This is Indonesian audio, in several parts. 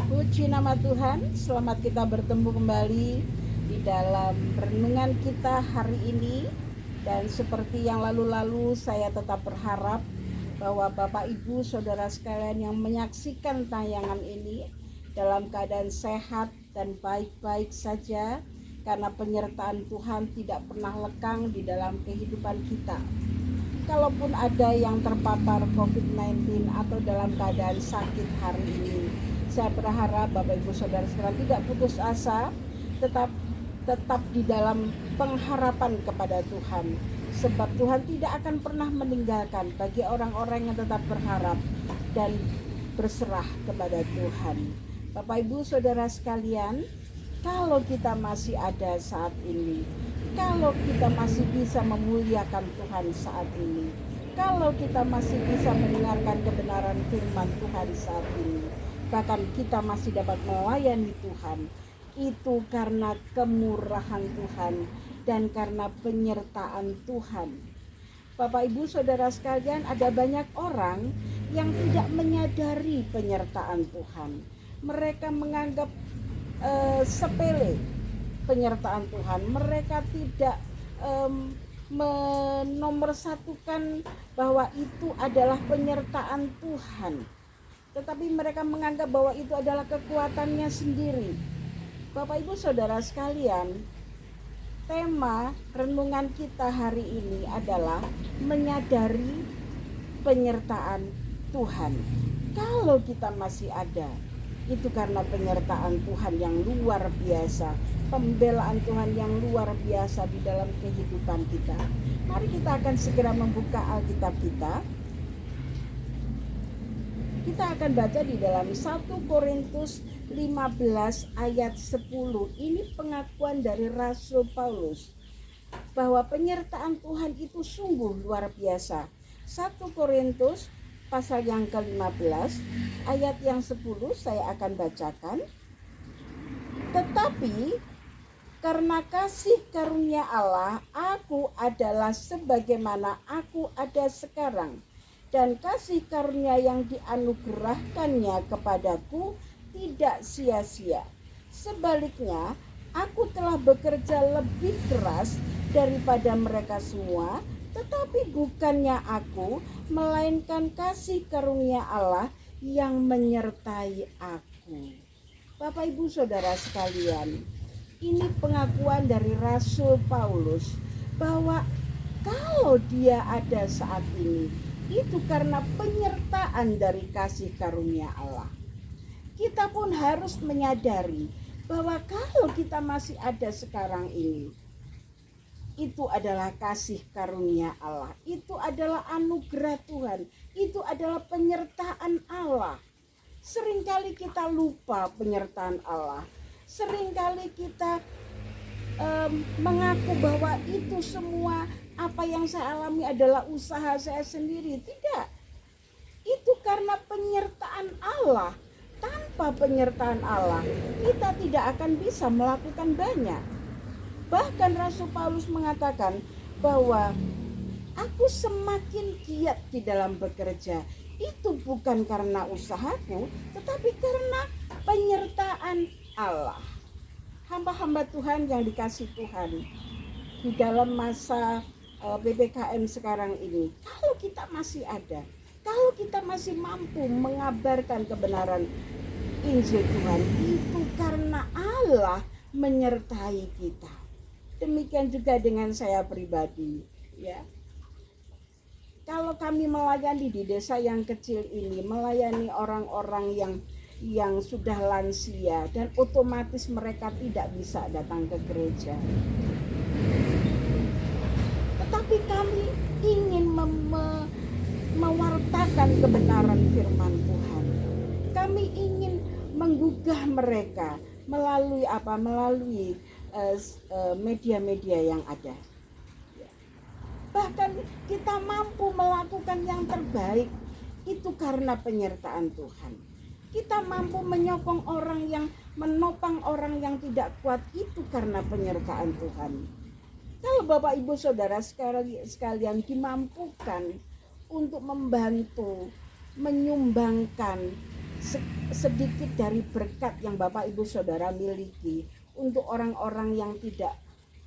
Puji nama Tuhan, selamat kita bertemu kembali di dalam renungan kita hari ini. Dan seperti yang lalu-lalu, saya tetap berharap bahwa Bapak Ibu Saudara sekalian yang menyaksikan tayangan ini dalam keadaan sehat dan baik-baik saja, karena penyertaan Tuhan tidak pernah lekang di dalam kehidupan kita. Kalaupun ada yang terpapar COVID-19 atau dalam keadaan sakit hari ini, saya berharap Bapak Ibu Saudara sekalian tidak putus asa, tetap di dalam pengharapan kepada Tuhan. Sebab Tuhan tidak akan pernah meninggalkan bagi orang-orang yang tetap berharap dan berserah kepada Tuhan. Bapak Ibu Saudara sekalian, kalau kita masih ada saat ini, kalau kita masih bisa memuliakan Tuhan saat ini, kalau kita masih bisa mendengarkan kebenaran firman Tuhan saat ini, bahkan kita masih dapat melayani Tuhan, itu karena kemurahan Tuhan dan karena penyertaan Tuhan. Bapak Ibu Saudara sekalian, ada banyak orang yang tidak menyadari penyertaan Tuhan. Mereka menganggap sepele penyertaan Tuhan. Mereka tidak menomorsatukan bahwa itu adalah penyertaan Tuhan, tetapi mereka menganggap bahwa itu adalah kekuatannya sendiri. Bapak Ibu Saudara sekalian, tema renungan kita hari ini adalah menyadari penyertaan Tuhan. Kalau kita masih ada, itu karena penyertaan Tuhan yang luar biasa, pembelaan Tuhan yang luar biasa di dalam kehidupan kita. Mari kita akan segera membuka Alkitab kita. Kita akan baca di dalam 1 Korintus 15 ayat 10. Ini pengakuan dari Rasul Paulus bahwa penyertaan Tuhan itu sungguh luar biasa. 1 Korintus pasal yang ke-15 ayat yang 10 saya akan bacakan. Tetapi karena kasih karunia Allah, aku adalah sebagaimana aku ada sekarang, dan kasih karunia yang dianugerahkannya kepadaku tidak sia-sia. Sebaliknya, aku telah bekerja lebih keras daripada mereka semua, tetapi bukannya aku, melainkan kasih karunia Allah yang menyertai aku. Bapak Ibu Saudara sekalian, ini pengakuan dari Rasul Paulus bahwa kalau dia ada saat ini, itu karena penyertaan dari kasih karunia Allah. Kita pun harus menyadari bahwa kalau kita masih ada sekarang ini, itu adalah kasih karunia Allah, itu adalah anugerah Tuhan, itu adalah penyertaan Allah. Seringkali kita lupa penyertaan Allah. Seringkali kita mengaku bahwa itu semua apa yang saya alami adalah usaha saya sendiri. Tidak, itu karena penyertaan Allah. Tanpa penyertaan Allah, kita tidak akan bisa melakukan banyak. Bahkan Rasul Paulus mengatakan bahwa aku semakin giat di dalam bekerja. Itu bukan karena usahaku, tetapi karena penyertaan Allah. Hamba-hamba Tuhan yang dikasih Tuhan, di dalam masa PPKM sekarang ini, kalau kita masih ada, kalau kita masih mampu mengabarkan kebenaran Injil Tuhan, itu karena Allah menyertai kita. Demikian juga dengan saya pribadi, ya. Kalau kami melayani di desa yang kecil ini, melayani orang-orang yang sudah lansia dan otomatis mereka tidak bisa datang ke gereja. Tetapi kami ingin mewartakan kebenaran firman Tuhan. Kami ingin menggugah mereka melalui apa? Melalui media-media yang ada. Bahkan kita mampu melakukan yang terbaik itu karena penyertaan Tuhan. Kita mampu menyokong orang yang menopang orang yang tidak kuat itu karena penyertaan Tuhan. Kalau Bapak Ibu Saudara sekalian dimampukan untuk membantu, menyumbangkan sedikit dari berkat yang Bapak Ibu Saudara miliki untuk orang-orang yang tidak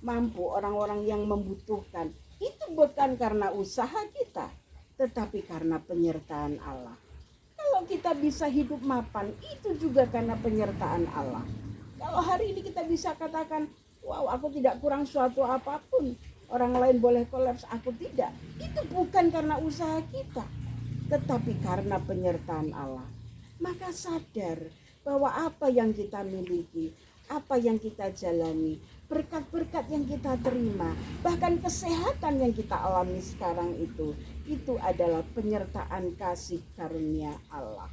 mampu, orang-orang yang membutuhkan. Itu bukan karena usaha kita, tetapi karena penyertaan Allah. Kalau kita bisa hidup mapan, itu juga karena penyertaan Allah. Kalau hari ini kita bisa katakan, wow, aku tidak kurang suatu apapun, orang lain boleh kolaps, aku tidak. Itu bukan karena usaha kita, tetapi karena penyertaan Allah. Maka sadar bahwa apa yang kita miliki, apa yang kita jalani, berkat-berkat yang kita terima, bahkan kesehatan yang kita alami sekarang itu adalah penyertaan kasih karunia Allah.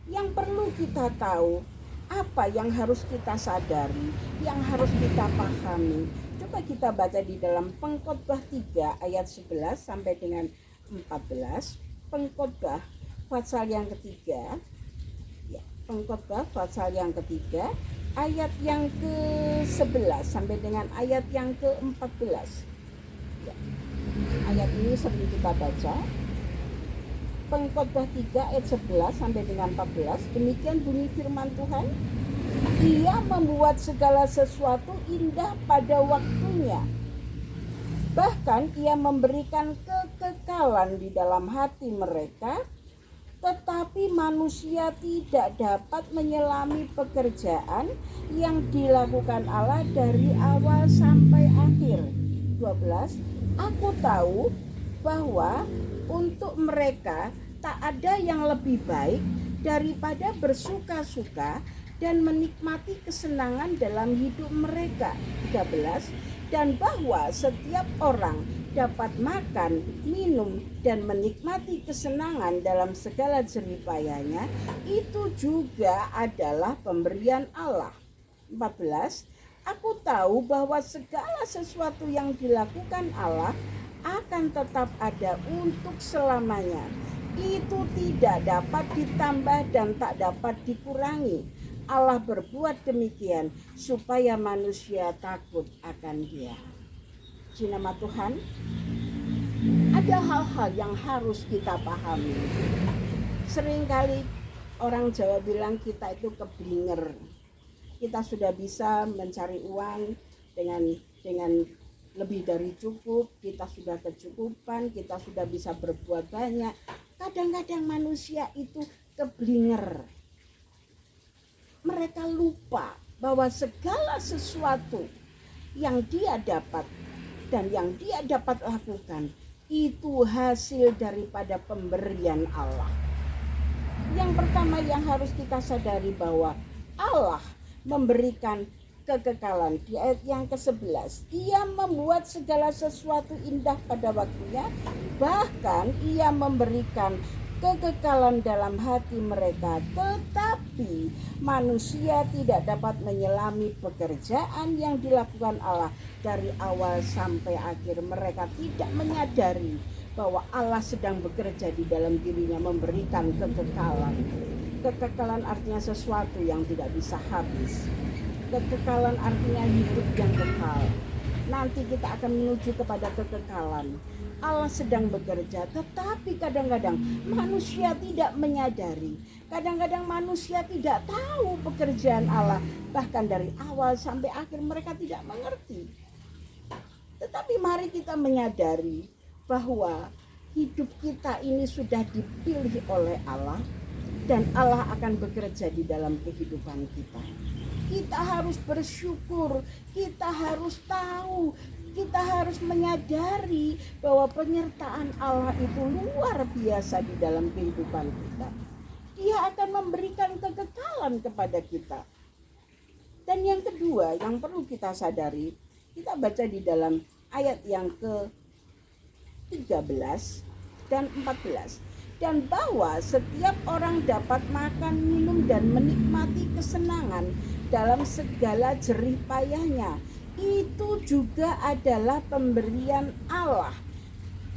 Yang perlu kita tahu, apa yang harus kita sadari, yang harus kita pahami. Coba kita baca di dalam Pengkhotbah 3 ayat 11 sampai dengan 14. Pengkhotbah pasal yang ketiga, ya, Pengkhotbah pasal yang ketiga ayat yang ke-11 sampai dengan ayat yang ke-14. Ya, ayat ini sering kita baca. Pengkhotbah 3 ayat 11 sampai dengan 14. Demikian bunyi firman Tuhan. Ia membuat segala sesuatu indah pada waktunya. Bahkan ia memberikan kekekalan di dalam hati mereka, tetapi manusia tidak dapat menyelami pekerjaan yang dilakukan Allah dari awal sampai akhir. 12. Aku tahu bahwa untuk mereka tak ada yang lebih baik daripada bersuka-suka dan menikmati kesenangan dalam hidup mereka. 13. Dan bahwa setiap orang dapat makan, minum, dan menikmati kesenangan dalam segala jeripayanya, itu juga adalah pemberian Allah. 14. Aku tahu bahwa segala sesuatu yang dilakukan Allah akan tetap ada untuk selamanya. Itu tidak dapat ditambah dan tak dapat dikurangi. Allah berbuat demikian supaya manusia takut akan Dia. Puji nama Tuhan. Ada hal-hal yang harus kita pahami. Seringkali orang Jawa bilang kita itu keblinger. Kita sudah bisa mencari uang dengan lebih dari cukup, kita sudah kecukupan, kita sudah bisa berbuat banyak. Kadang-kadang manusia itu keblinger. Mereka lupa bahwa segala sesuatu yang dia dapat dan yang dia dapat lakukan itu hasil daripada pemberian Allah. Yang pertama yang harus kita sadari bahwa Allah memberikan kekekalan. Di ayat yang ke-11, Ia membuat segala sesuatu indah pada waktunya, bahkan Ia memberikan kekekalan dalam hati mereka, tetapi manusia tidak dapat menyelami pekerjaan yang dilakukan Allah dari awal sampai akhir. Mereka tidak menyadari bahwa Allah sedang bekerja di dalam dirinya, memberikan kekekalan. Kekekalan artinya sesuatu yang tidak bisa habis. Kekekalan artinya hidup yang kekal. Nanti kita akan menuju kepada kekekalan. Allah sedang bekerja, tetapi kadang-kadang manusia tidak menyadari. Kadang-kadang manusia tidak tahu pekerjaan Allah. Bahkan dari awal sampai akhir mereka tidak mengerti. Tetapi mari kita menyadari bahwa hidup kita ini sudah dipilih oleh Allah. Dan Allah akan bekerja di dalam kehidupan kita. Kita harus bersyukur, kita harus tahu, kita harus menyadari bahwa penyertaan Allah itu luar biasa di dalam kehidupan kita. Dia akan memberikan kekekalan kepada kita. Dan yang kedua yang perlu kita sadari, kita baca di dalam ayat yang ke-13 dan 14. Dan bahwa setiap orang dapat makan, minum, dan menikmati kesenangan dalam segala jerih payahnya. Itu juga adalah pemberian Allah.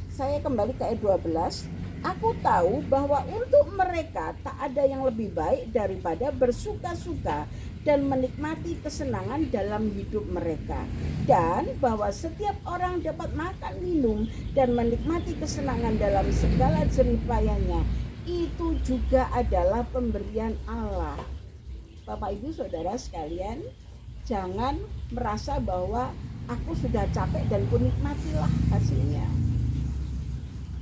Saya kembali ke ayat 12. Aku tahu bahwa untuk mereka tak ada yang lebih baik daripada bersuka-suka dan menikmati kesenangan dalam hidup mereka. Dan bahwa setiap orang dapat makan, minum, dan menikmati kesenangan dalam segala jerih payahnya. itu juga adalah pemberian Allah. Bapak Ibu Saudara sekalian, jangan merasa bahwa aku sudah capek dan ku nikmatilah hasilnya.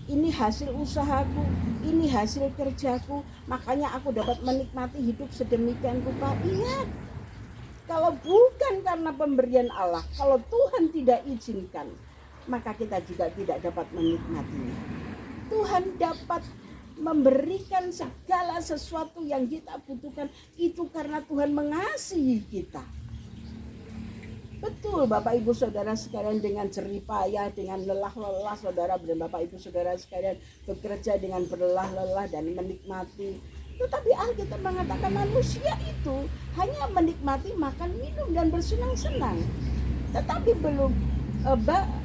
Ini hasil usahaku, ini hasil kerjaku, makanya aku dapat menikmati hidup sedemikian rupa. Ingat, kalau bukan karena pemberian Allah, kalau Tuhan tidak izinkan, maka kita juga tidak dapat menikmatinya. Tuhan dapat memberikan segala sesuatu yang kita butuhkan itu karena Tuhan mengasihi kita. Betul Bapak Ibu Saudara sekalian, dengan jerih payah, dengan lelah-lelah saudara dan Bapak Ibu Saudara sekalian bekerja dengan berlelah-lelah dan menikmati. Tetapi Alkitab mengatakan manusia itu hanya menikmati makan, minum dan bersenang-senang. Tetapi belum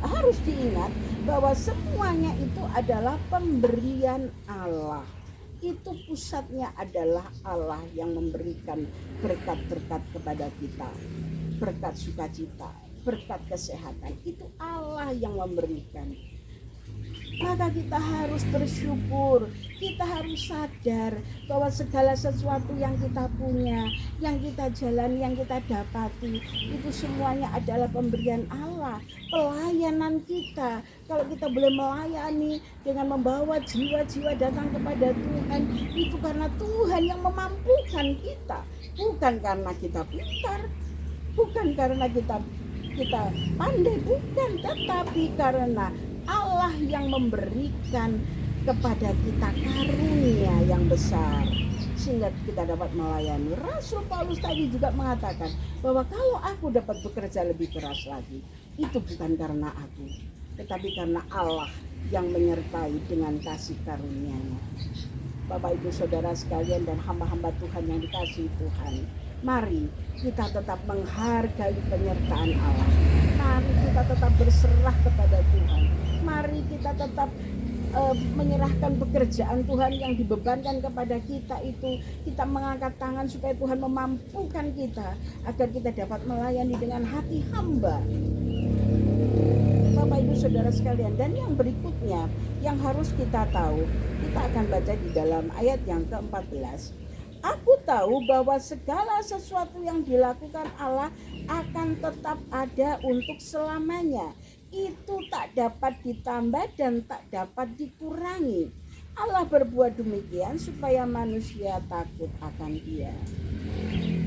harus diingat bahwa semuanya itu adalah pemberian Allah. Itu pusatnya adalah Allah yang memberikan berkat-berkat kepada kita. Berkat sukacita, berkat kesehatan, itu Allah yang memberikan. Maka kita harus bersyukur, kita harus sadar bahwa segala sesuatu yang kita punya, yang kita jalani, yang kita dapati, itu semuanya adalah pemberian Allah. Pelayanan kita, kalau kita boleh melayani dengan membawa jiwa-jiwa datang kepada Tuhan, itu karena Tuhan yang memampukan kita, bukan karena kita pintar, bukan karena kita pandai, bukan, tetapi karena Allah yang memberikan kepada kita karunia yang besar sehingga kita dapat melayani. Rasul Paulus tadi juga mengatakan bahwa kalau aku dapat bekerja lebih keras lagi, itu bukan karena aku, tetapi karena Allah yang menyertai dengan kasih karunia-Nya. Bapak Ibu Saudara sekalian dan hamba-hamba Tuhan yang dikasihi Tuhan, mari kita tetap menghargai penyertaan Allah. Mari kita tetap berserah kepada Tuhan. Mari kita tetap menyerahkan pekerjaan Tuhan yang dibebankan kepada kita itu. Kita mengangkat tangan supaya Tuhan memampukan kita agar kita dapat melayani dengan hati hamba. Bapak Ibu Saudara sekalian, dan yang berikutnya yang harus kita tahu, kita akan baca di dalam ayat yang ke-14. Aku tahu bahwa segala sesuatu yang dilakukan Allah akan tetap ada untuk selamanya. Itu tak dapat ditambah dan tak dapat dikurangi. Allah berbuat demikian supaya manusia takut akan Dia.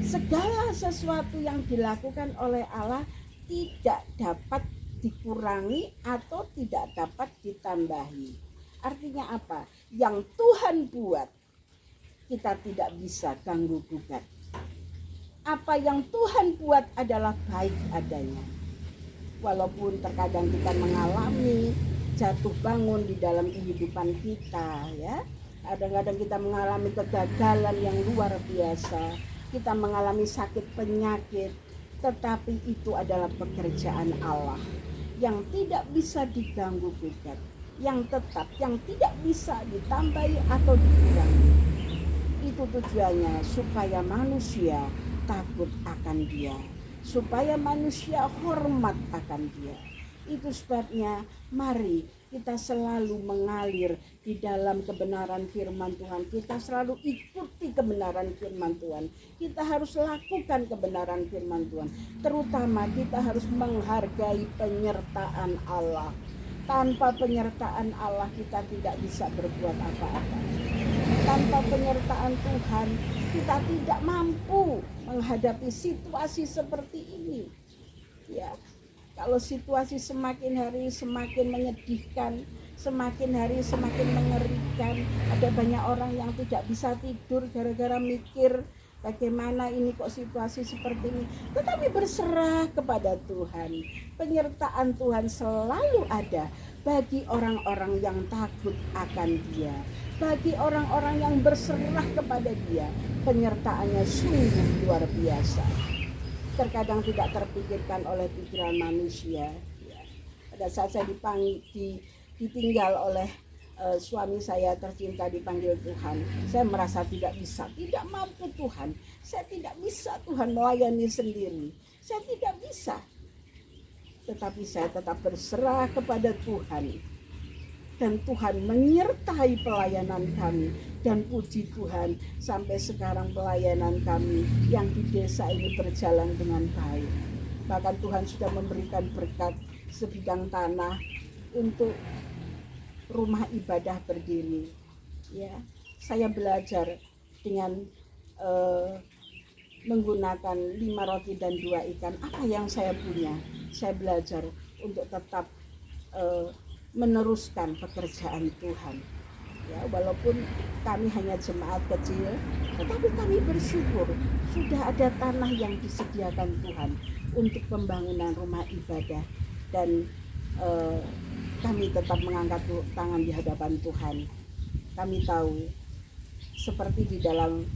Segala sesuatu yang dilakukan oleh Allah tidak dapat dikurangi atau tidak dapat ditambahi. Artinya apa? Yang Tuhan buat, kita tidak bisa ganggu gugat. Apa yang Tuhan buat adalah baik adanya. Walaupun terkadang kita mengalami jatuh bangun di dalam kehidupan kita, ya. Kadang-kadang kita mengalami kegagalan yang luar biasa, kita mengalami sakit penyakit, tetapi itu adalah pekerjaan Allah yang tidak bisa diganggu gugat, yang tetap, yang tidak bisa ditambahi atau dikurangi. Itu tujuannya supaya manusia takut akan Dia, supaya manusia hormat akan Dia. Itu sebabnya mari kita selalu mengalir di dalam kebenaran firman Tuhan. Kita selalu ikuti kebenaran firman Tuhan. Kita harus lakukan kebenaran firman Tuhan. Terutama kita harus menghargai penyertaan Allah. Tanpa penyertaan Allah kita tidak bisa berbuat apa-apa. Tanpa penyertaan Tuhan kita tidak mampu menghadapi situasi seperti ini. Ya, kalau situasi semakin hari semakin menyedihkan, semakin hari semakin mengerikan, ada banyak orang yang tidak bisa tidur gara-gara mikir bagaimana ini kok situasi seperti ini. Tetapi berserah kepada Tuhan. Penyertaan Tuhan selalu ada bagi orang-orang yang takut akan Dia, bagi orang-orang yang berserah kepada Dia. Penyertaannya sungguh luar biasa. Terkadang tidak terpikirkan oleh pikiran manusia. Pada saat saya ditinggal oleh suami saya tercinta, dipanggil Tuhan, saya merasa tidak bisa, tidak mampu Tuhan. Saya tidak bisa Tuhan melayani sendiri. Saya tidak bisa. Tetapi saya tetap berserah kepada Tuhan. dan Tuhan menyertai pelayanan kami. Dan puji Tuhan, sampai sekarang pelayanan kami yang di desa ini berjalan dengan baik. Bahkan Tuhan sudah memberikan berkat sebidang tanah untuk rumah ibadah berdiri. Ya, saya belajar dengan menggunakan 5 roti dan 2 ikan. Apa yang saya punya? Saya belajar untuk tetap meneruskan pekerjaan Tuhan. Ya, walaupun kami hanya jemaat kecil, tetapi kami bersyukur sudah ada tanah yang disediakan Tuhan untuk pembangunan rumah ibadah, dan kami tetap mengangkat tangan di hadapan Tuhan. Kami tahu seperti di dalam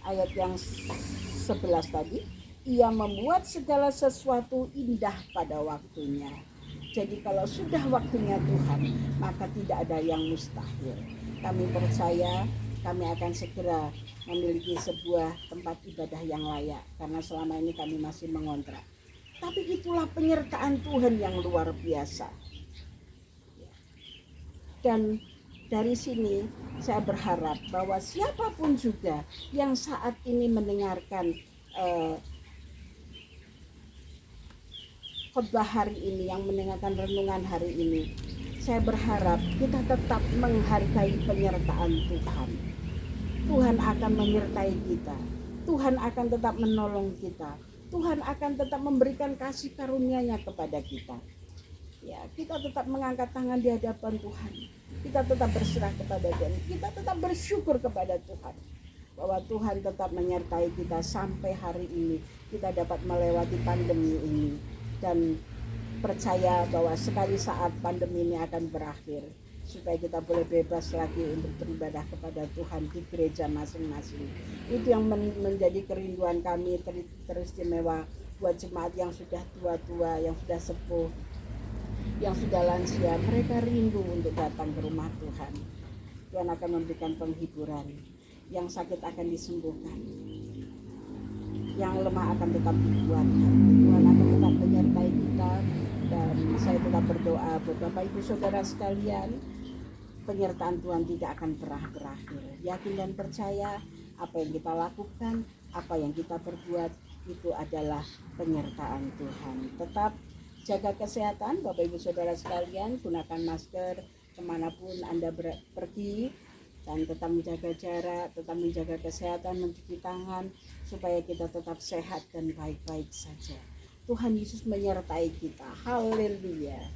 ayat yang 11 tadi, Ia membuat segala sesuatu indah pada waktunya. Jadi kalau sudah waktunya Tuhan, maka tidak ada yang mustahil. Kami percaya kami akan segera memiliki sebuah tempat ibadah yang layak, karena selama ini kami masih mengontrak. Tapi itulah penyertaan Tuhan yang luar biasa. Dan dari sini saya berharap bahwa siapapun juga yang saat ini mendengarkan khotbah hari ini, yang mendengarkan renungan hari ini, saya berharap kita tetap menghargai penyertaan Tuhan. Tuhan akan menyertai kita, Tuhan akan tetap menolong kita, Tuhan akan tetap memberikan kasih karunia-Nya kepada kita. Ya, kita tetap mengangkat tangan di hadapan Tuhan, kita tetap berserah kepada Dia, kita tetap bersyukur kepada Tuhan bahwa Tuhan tetap menyertai kita sampai hari ini kita dapat melewati pandemi ini, dan percaya bahwa sekali saat pandemi ini akan berakhir, supaya kita boleh bebas lagi untuk beribadah kepada Tuhan di gereja masing-masing. Itu yang menjadi kerinduan kami teristimewa buat jemaat yang sudah tua-tua, yang sudah sepuh, yang sudah lansia. Mereka rindu untuk datang ke rumah Tuhan. Tuhan akan memberikan penghiburan, yang sakit akan disembuhkan, yang lemah akan tetap dikuatkan. Tuhan akan tetap menyertai kita. Dan saya tetap berdoa buat Bapak Ibu Saudara sekalian, penyertaan Tuhan tidak akan pernah berakhir. Yakin dan percaya apa yang kita lakukan, apa yang kita perbuat, itu adalah penyertaan Tuhan. Tetap jaga kesehatan Bapak Ibu Saudara sekalian, gunakan masker kemanapun Anda pergi, dan tetap menjaga jarak, tetap menjaga kesehatan, mencuci tangan, supaya kita tetap sehat dan baik-baik saja. Tuhan Yesus menyertai kita. Haleluya.